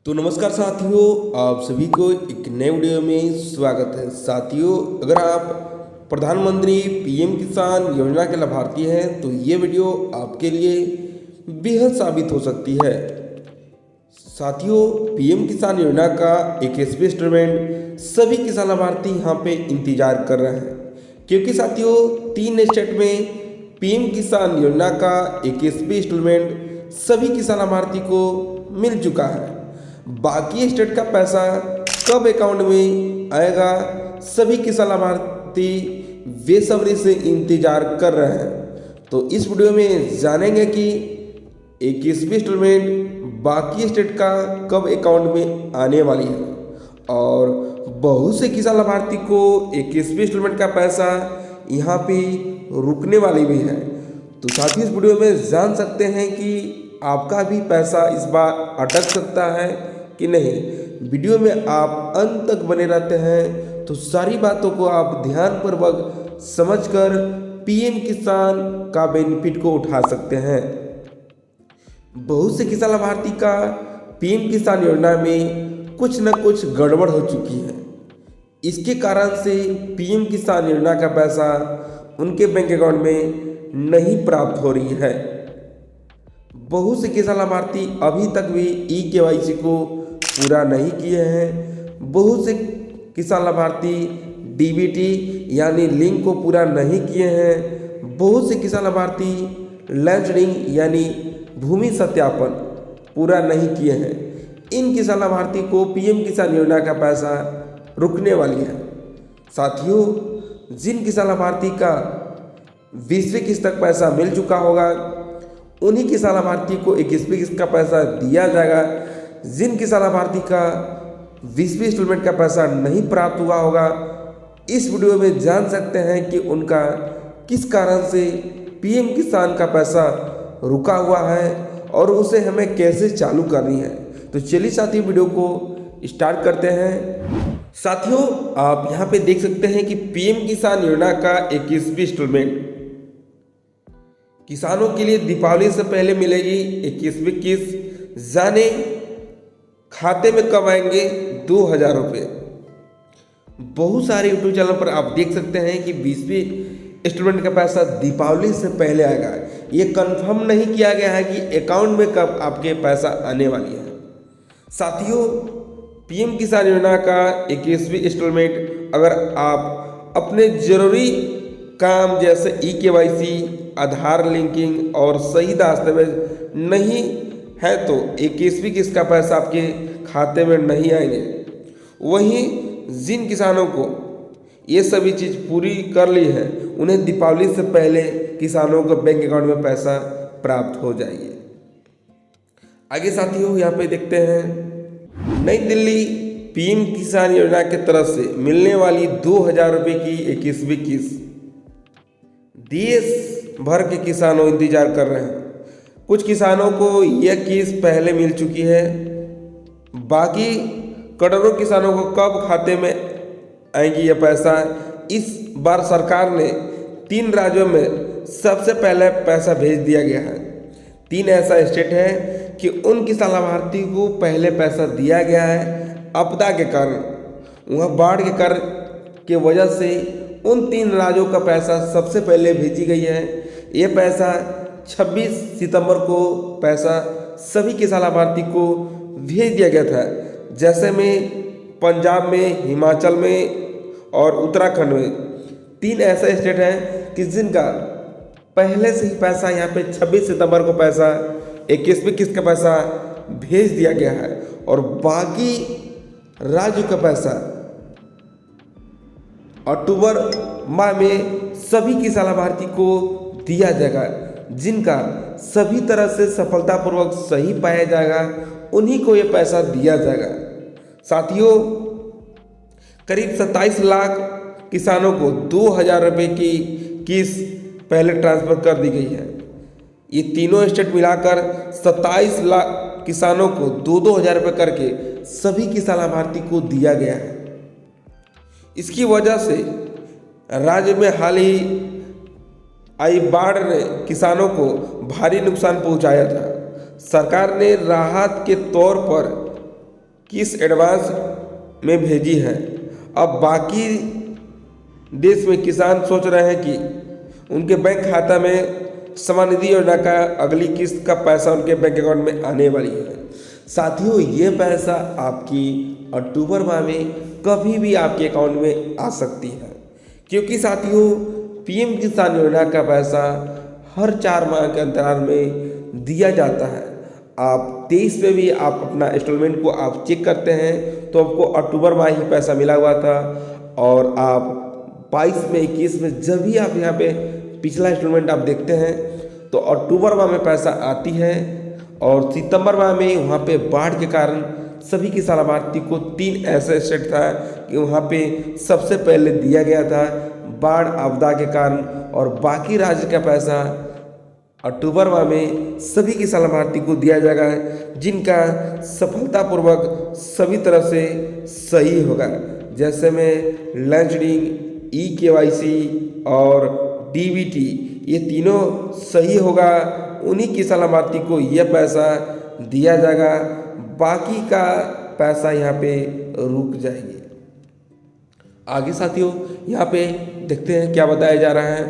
तो नमस्कार साथियों, आप सभी को एक नए वीडियो में स्वागत है। साथियों, अगर आप प्रधानमंत्री पीएम किसान योजना के लाभार्थी हैं तो ये वीडियो आपके लिए बेहद साबित हो सकती है। साथियों, पीएम किसान योजना का एक स्टेटमेंट सभी किसान लाभार्थी यहाँ पे इंतजार कर रहे हैं, क्योंकि साथियों 3 स्टेट में पीएम किसान योजना का एक स्टेटमेंट सभी किसान लाभार्थी को मिल चुका है। बाकी स्टेट का पैसा कब अकाउंट में आएगा, सभी किसान लाभार्थी बेसब्री से इंतजार कर रहे हैं। तो इस वीडियो में जानेंगे कि एक स्टेटमेंट बाकी स्टेट का कब अकाउंट में आने वाली है और बहुत से किसान लाभार्थी को एक स्टेटमेंट का पैसा यहाँ पे रुकने वाली भी है। तो साथ ही इस वीडियो में जान सकते हैं कि आपका भी पैसा इस बार अटक सकता है कि नहीं। वीडियो में आप अंत तक बने रहते हैं तो सारी बातों को आप ध्यानपूर्वक समझकर पीएम किसान का बेनिफिट को उठा सकते हैं। बहुत से किसान लाभार्थी का पीएम किसान योजना में कुछ न कुछ गड़बड़ हो चुकी है। इसके कारण से पीएम किसान योजना का पैसा उनके बैंक अकाउंट में नहीं प्राप्त हो रही है। बहुत से किसान लाभार्थी अभी तक भी ई-केवाईसी को पूरा नहीं किए हैं। बहुत से किसान लाभार्थी डीबीटी यानी लिंक को पूरा नहीं किए हैं। बहुत से किसान लाभार्थी लैंड रीडिंग यानी भूमि सत्यापन पूरा नहीं किए हैं। इन किसान लाभार्थी को पीएम किसान योजना का पैसा रुकने वाली है। साथियों, जिन किसान लाभार्थी का 20वीं किस्त तक पैसा मिल चुका होगा उन्हीं किसान लाभार्थी को 21वीं किस्त का पैसा दिया जाएगा। जिन किसान लाभार्थी का 20वीं इंस्टॉलमेंट का पैसा नहीं प्राप्त हुआ होगा, इस वीडियो में जान सकते हैं कि उनका किस कारण से पीएम किसान का पैसा रुका हुआ है और उसे हमें कैसे चालू करनी है। तो चलिए साथियों, वीडियो को स्टार्ट करते हैं। साथियों, आप यहाँ पे देख सकते हैं कि पीएम किसान योजना का 21वीं इंस्टॉलमेंट किसानों के लिए दीपावली से पहले मिलेगी 21वीं किस्त। जाने खाते में कब आएंगे 2000 रुपये। बहुत सारे यूट्यूब चैनल पर आप देख सकते हैं कि 20वीं इंस्टॉलमेंट का पैसा दीपावली से पहले आएगा। ये कंफर्म नहीं किया गया है कि अकाउंट में कब आपके पैसा आने वाली है। साथियों, पीएम किसान योजना का 21वीं इंस्टॉलमेंट अगर आप अपने जरूरी काम जैसे ई-केवाईसी, आधार लिंकिंग और सही दस्तावेज नहीं है तो 21वीं किस्त का पैसा आपके खाते में नहीं आएंगे। वहीं जिन किसानों को ये सभी चीज़ पूरी कर ली है उन्हें दीपावली से पहले किसानों को बैंक अकाउंट में पैसा प्राप्त हो जाएगी। आगे साथियों, यहाँ पे देखते हैं नई दिल्ली पीएम किसान योजना की तरफ से मिलने वाली 2000 रुपये की 21वीं किस्त देश भर के किसानों इंतजार कर रहे हैं। कुछ किसानों को यह किस्त पहले मिल चुकी है। बाकी करोड़ों किसानों को कब खाते में आएंगी यह पैसा। इस बार सरकार ने 3 राज्यों में सबसे पहले पैसा भेज दिया गया है। 3 ऐसा स्टेट है कि उन किसान लाभार्थी को पहले पैसा दिया गया है। आपदा के कारण, वहाँ बाढ़ के कारण के वजह से उन 3 राज्यों का पैसा सबसे पहले भेजी गई है। ये पैसा 26 सितंबर को पैसा सभी किसान लाभार्थी को भेज दिया गया था। जैसे में पंजाब में, हिमाचल में और उत्तराखंड में 3 ऐसे स्टेट हैं कि जिनका पहले से ही पैसा यहाँ पे 26 सितंबर को पैसा 21वीं किस्त का पैसा भेज दिया गया है और बाकी राज्यों का पैसा अक्टूबर माह में सभी किसान लाभार्थी को दिया जाएगा। जिनका सभी तरह से सफलतापूर्वक सही पाया जाएगा उन्हीं को ये पैसा दिया जाएगा। साथियों, करीब 27 लाख किसानों को 2000 रुपये की किस्त पहले ट्रांसफर कर दी गई है। ये तीनों स्टेट मिलाकर 27 लाख किसानों को 2-2 हज़ार रुपये करके सभी किसान लाभार्थी को दिया गया है। इसकी वजह से राज्य में हाल ही आई बाढ़ ने किसानों को भारी नुकसान पहुंचाया था। सरकार ने राहत के तौर पर किस्त एडवांस में भेजी है। अब बाकी देश में किसान सोच रहे हैं कि उनके बैंक खाता में सम्मान निधि योजना का अगली किस्त का पैसा उनके बैंक अकाउंट में आने वाली है। साथियों, ये पैसा आपकी अक्टूबर माह में कभी भी आपके अकाउंट में आ सकती है, क्योंकि साथियों पीएम किसान योजना का पैसा हर 4 माह के अंतराल में दिया जाता है। आप 23 में भी आप अपना इंस्टॉलमेंट को आप चेक करते हैं तो आपको अक्टूबर माह ही पैसा मिला हुआ था, और आप 22 में 21 में जब भी आप यहाँ पे पिछला इंस्टॉलमेंट आप देखते हैं तो अक्टूबर माह में पैसा आती है। और सितंबर माह में वहाँ पे बाढ़ के कारण सभी किसान लाभार्थी को 3 ऐसे स्टेट था कि वहाँ पे सबसे पहले दिया गया था बाढ़ आपदा के कारण, और बाकी राज्य का पैसा अक्टूबर माह में सभी किसान लाभार्थी को दिया जाएगा जिनका सफलतापूर्वक सभी तरह से सही होगा। जैसे में लैंड सीडिंग, ई-केवाईसी और डीबीटी, ये तीनों सही होगा, उन्हीं किसान लाभार्थी को यह पैसा दिया जाएगा। बाकी का पैसा यहाँ पे रुक जाएगी। आगे साथियों यहाँ पे देखते हैं क्या बताया जा रहा है।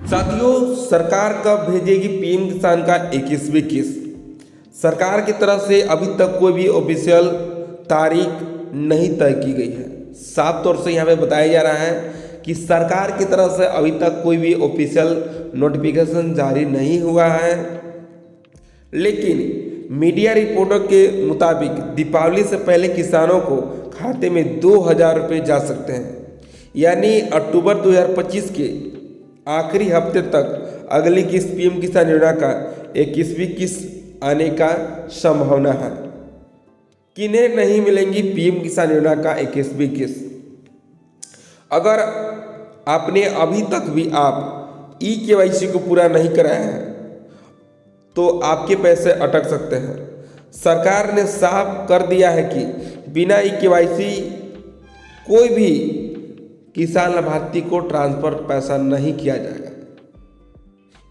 साथियों, सरकार कब भेजेगी पीएम किसान का 21वीं किस्त? सरकार की तरफ से अभी तक कोई भी ऑफिशियल तारीख नहीं तय की गई है। साफ तौर से यहाँ पे बताया जा रहा है कि सरकार की तरफ से अभी तक कोई भी ऑफिशियल नोटिफिकेशन जारी नहीं हुआ है, लेकिन मीडिया रिपोर्टों के मुताबिक दीपावली से पहले किसानों को खाते में 2000 रुपये जा सकते हैं, यानी अक्टूबर 2025 के आखिरी हफ्ते तक अगली किस्त पीएम किसान योजना का 21वीं किस्त आने का संभावना है। किन्हें नहीं मिलेंगी पीएम किसान योजना का 21वीं किस्त? अगर आपने अभी तक भी आप ई-केवाईसी को पूरा नहीं कराया है तो आपके पैसे अटक सकते हैं। सरकार ने साफ कर दिया है कि बिना ई-केवाईसी कोई भी किसान लाभार्थी को ट्रांसफर पैसा नहीं किया जाएगा।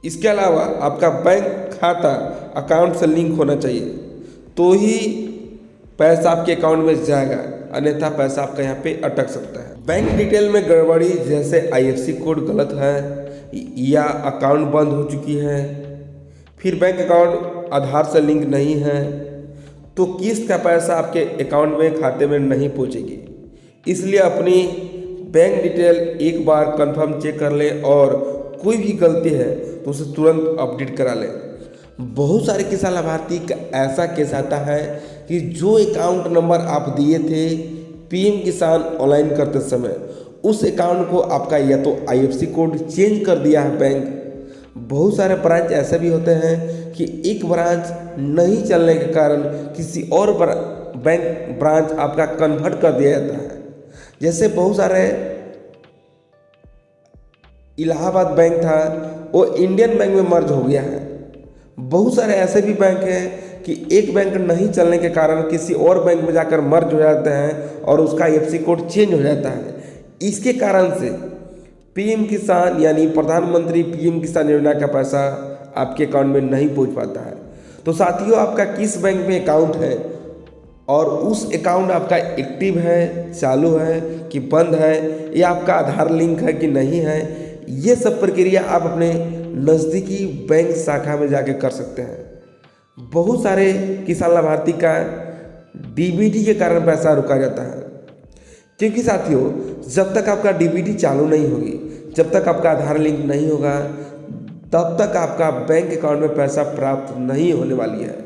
इसके अलावा आपका बैंक खाता अकाउंट से लिंक होना चाहिए तो ही पैसा आपके अकाउंट में जाएगा, अन्यथा पैसा आपका यहाँ पे अटक सकता है। बैंक डिटेल में गड़बड़ी, जैसे IFSC कोड गलत है या अकाउंट बंद हो चुकी है, फिर बैंक अकाउंट आधार से लिंक नहीं है, तो किस्त का पैसा आपके अकाउंट में खाते में नहीं पहुँचेगी। इसलिए अपनी बैंक डिटेल एक बार कंफर्म चेक कर लें, और कोई भी गलती है तो उसे तुरंत अपडेट करा लें। बहुत सारे किसान लाभार्थी का ऐसा केस आता है कि जो अकाउंट नंबर आप दिए थे पीएम किसान ऑनलाइन करते समय, उस अकाउंट को आपका या तो IFSC कोड चेंज कर दिया है बैंक। बहुत सारे ब्रांच ऐसे भी होते हैं कि एक ब्रांच नहीं चलने के कारण किसी और बैंक ब्रांच आपका कन्वर्ट कर दिया जाता है। जैसे बहुत सारे इलाहाबाद बैंक था वो इंडियन बैंक में मर्ज हो गया है। बहुत सारे ऐसे भी बैंक हैं कि एक बैंक नहीं चलने के कारण किसी और बैंक में जाकर मर्ज हो जाते हैं और उसका IFSC कोड चेंज हो जाता है। इसके कारण से पीएम किसान यानी प्रधानमंत्री पीएम किसान योजना का पैसा आपके अकाउंट में नहीं पहुंच पाता है। तो साथियों, आपका किस बैंक में अकाउंट है और उस अकाउंट आपका एक्टिव है, चालू है कि बंद है, या आपका आधार लिंक है कि नहीं है, ये सब प्रक्रिया आप अपने नज़दीकी बैंक शाखा में जाके कर सकते हैं। बहुत सारे किसान लाभार्थी का DBT के कारण पैसा रुका जाता है, क्योंकि साथियों जब तक आपका DBT चालू नहीं होगी, जब तक आपका आधार लिंक नहीं होगा, तब तक आपका बैंक अकाउंट में पैसा प्राप्त नहीं होने वाली है।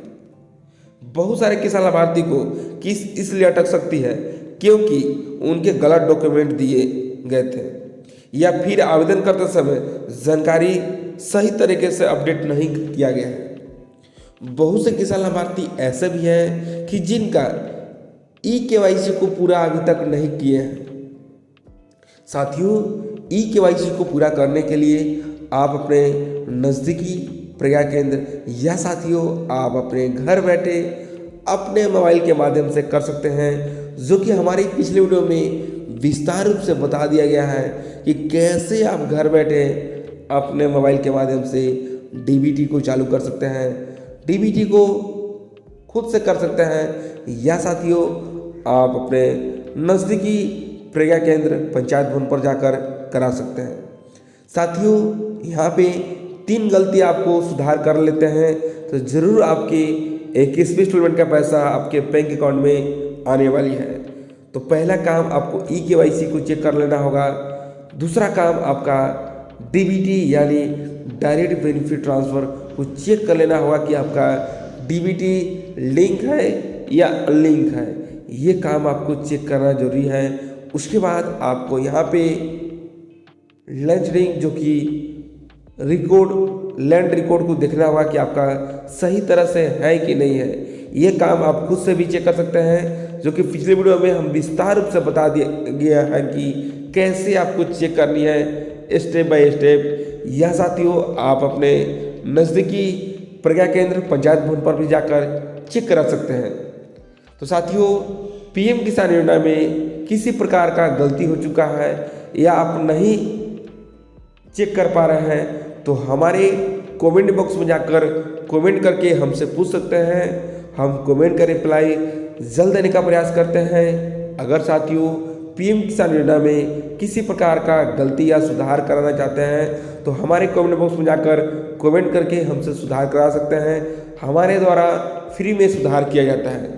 बहुत सारे किसान लाभार्थी को किस्त इसलिए अटक सकती है क्योंकि उनके गलत डॉक्यूमेंट दिए गए थे, या फिर आवेदन करते समय जानकारी सही तरीके से अपडेट नहीं किया गया है। बहुत से किसान लाभार्थी ऐसे भी हैं कि जिनका ई-केवाईसी को पूरा अभी तक नहीं किए हैं। साथियों, ई-केवाईसी को पूरा करने के लिए आप अपने नज़दीकी प्रज्ञा केंद्र या साथियों आप अपने घर बैठे अपने मोबाइल के माध्यम से कर सकते हैं, जो कि हमारी पिछले वीडियो में विस्तार रूप से बता दिया गया है कि कैसे आप घर बैठे अपने मोबाइल के माध्यम से DBT को चालू कर सकते हैं, DBT को खुद से कर सकते हैं, या साथियों आप अपने नज़दीकी प्रज्ञा केंद्र पंचायत भवन पर जाकर करा सकते हैं। साथियों, यहाँ पे 3 गलती आपको सुधार कर लेते हैं तो ज़रूर आपके 21वीं इंस्टॉलमेंट का पैसा आपके बैंक अकाउंट में आने वाली है। तो पहला काम आपको eKYC को चेक कर लेना होगा। दूसरा काम आपका DBT यानी डायरेक्ट बेनिफिट ट्रांसफ़र को चेक कर लेना होगा कि आपका DBT लिंक है या अनलिंक है। ये काम आपको चेक करना जरूरी है। उसके बाद आपको यहाँ पे लैंड रिंग जो कि लैंड रिकॉर्ड को देखना होगा कि आपका सही तरह से है कि नहीं है। ये काम आप खुद से भी चेक कर सकते हैं, जो कि पिछले वीडियो में हम विस्तार रूप से बता दिया गया है कि कैसे आपको चेक करनी है स्टेप बाय स्टेप। यह साथियों आप अपने नज़दीकी प्रज्ञा केंद्र पंचायत भवन पर भी जाकर चेक करा सकते हैं। तो साथियों, PM किसान योजना में किसी प्रकार का गलती हो चुका है या आप नहीं चेक कर पा रहे हैं तो हमारे कमेंट बॉक्स में जाकर कमेंट करके हमसे पूछ सकते हैं। हम कमेंट का रिप्लाई जल्द देने का प्रयास करते हैं। अगर साथियों PM किसान योजना में किसी प्रकार का गलती या सुधार कराना चाहते हैं तो हमारे कमेंट बॉक्स में जाकर कमेंट करके हमसे सुधार करा सकते हैं। हमारे द्वारा फ्री में सुधार किया जाता है।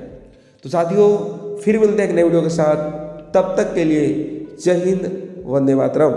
तो साथियों, फिर मिलते हैं एक नए वीडियो के साथ। तब तक के लिए जय हिंद, वंदे मातरम।